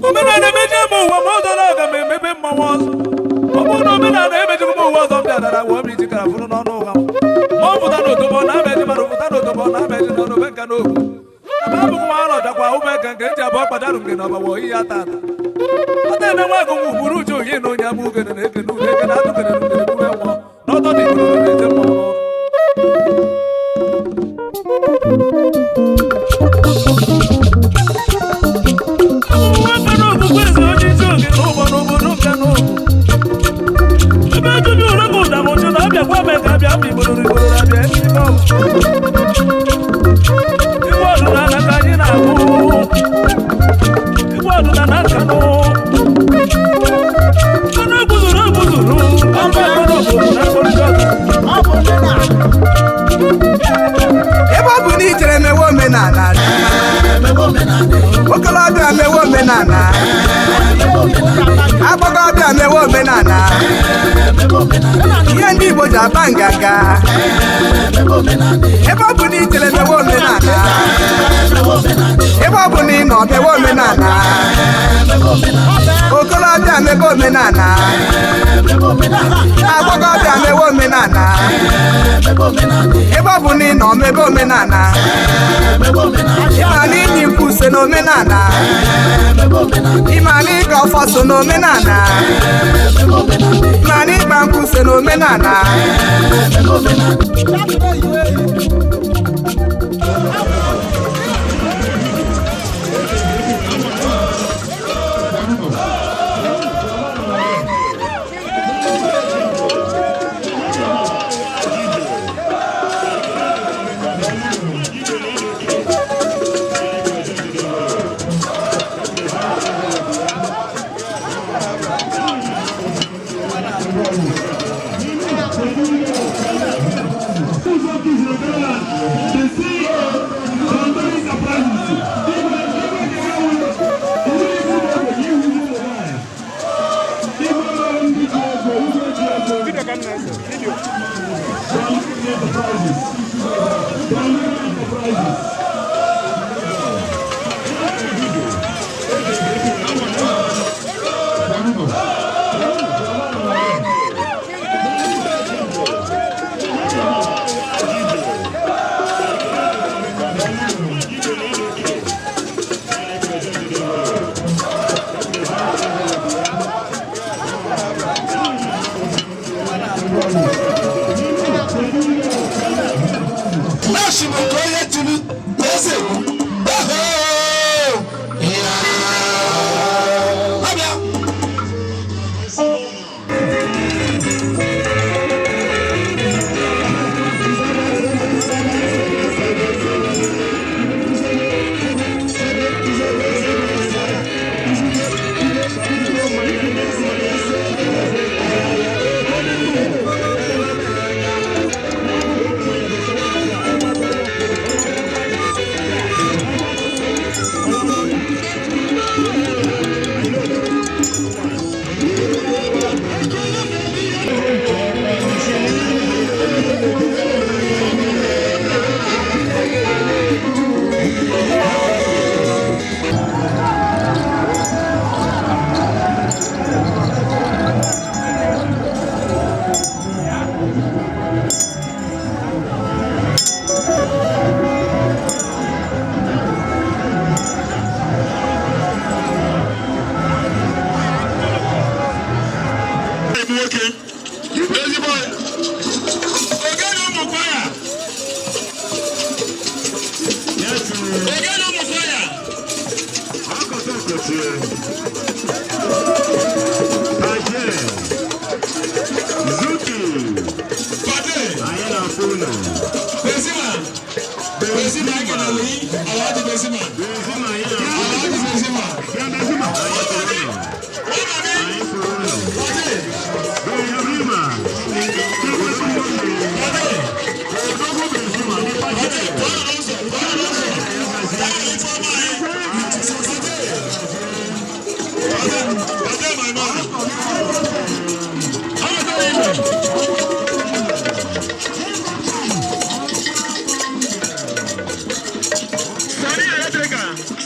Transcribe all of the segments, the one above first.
omenala emeje ụwa ma ọ dọrọ aga m emebe mmanwụ ọzọ ọ bụrụ na omenala emejiri m ụwa ọzọ bịadara gwa m iji kara fụrụ n'ọnụ ụgha ma ọ pụta n'otobo na ameji mmadụ pụta n'otobo na ameji n'ọnụ be nka n'okwu na abụghị nwa alọ dakwa ụbe nke nke ntị abụọ kpadarụ nke na ọgbawa oyi ya tata ọta eme nwa agụnwụ buru uche oyi na onye ama ugene na ekene ude ekene atụkene n'ugene kwube nwụọ n'ọtọ dị igbo na-eje mmanwụ n'ọrụ okolobịa mewe omenala agbọghọbịa mewe omenala ihe ndị Igbo ji aba nganga ebe ọ bụ na ijere mewe omenala ebe ọ bụ na ị nọ mewe omenala okolobịa mewe omenala agbọghọbịa mewe omenala ebe ọ bụ na ị nọ mebe omenala ịma na ịnyi mkpu so n'omenala ịma na ịga ọfọ so n'omenala ịma na ịgba mkpu so n'omenala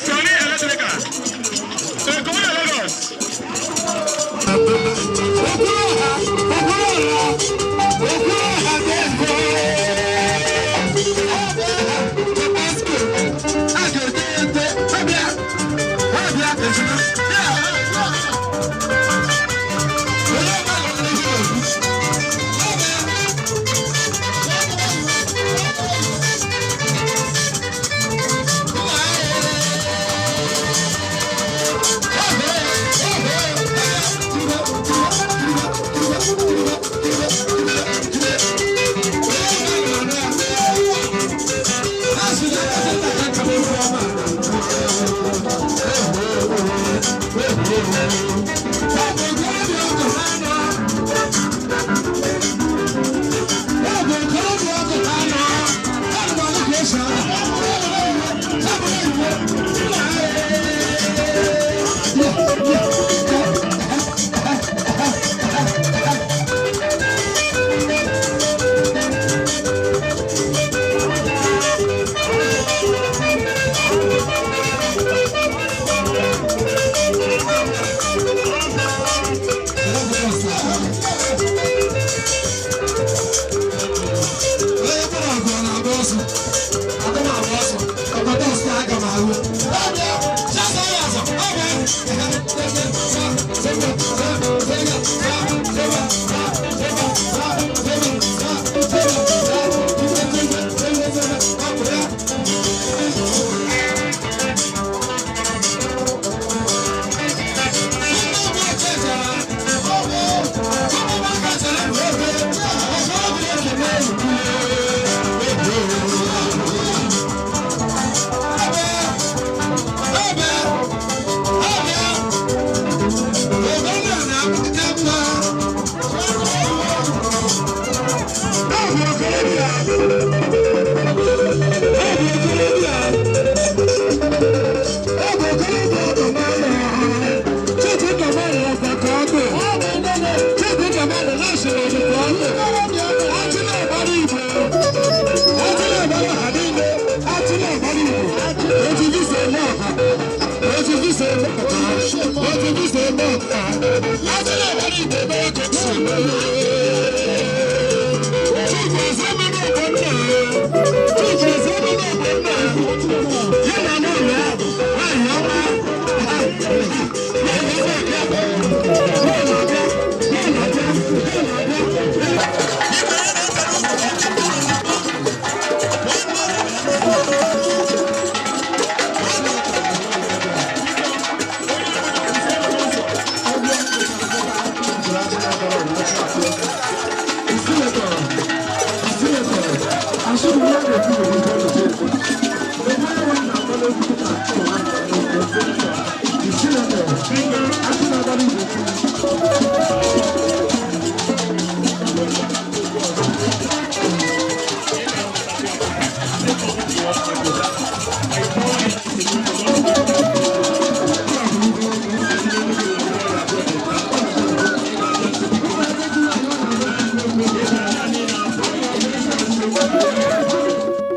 Sony Electrica. I should have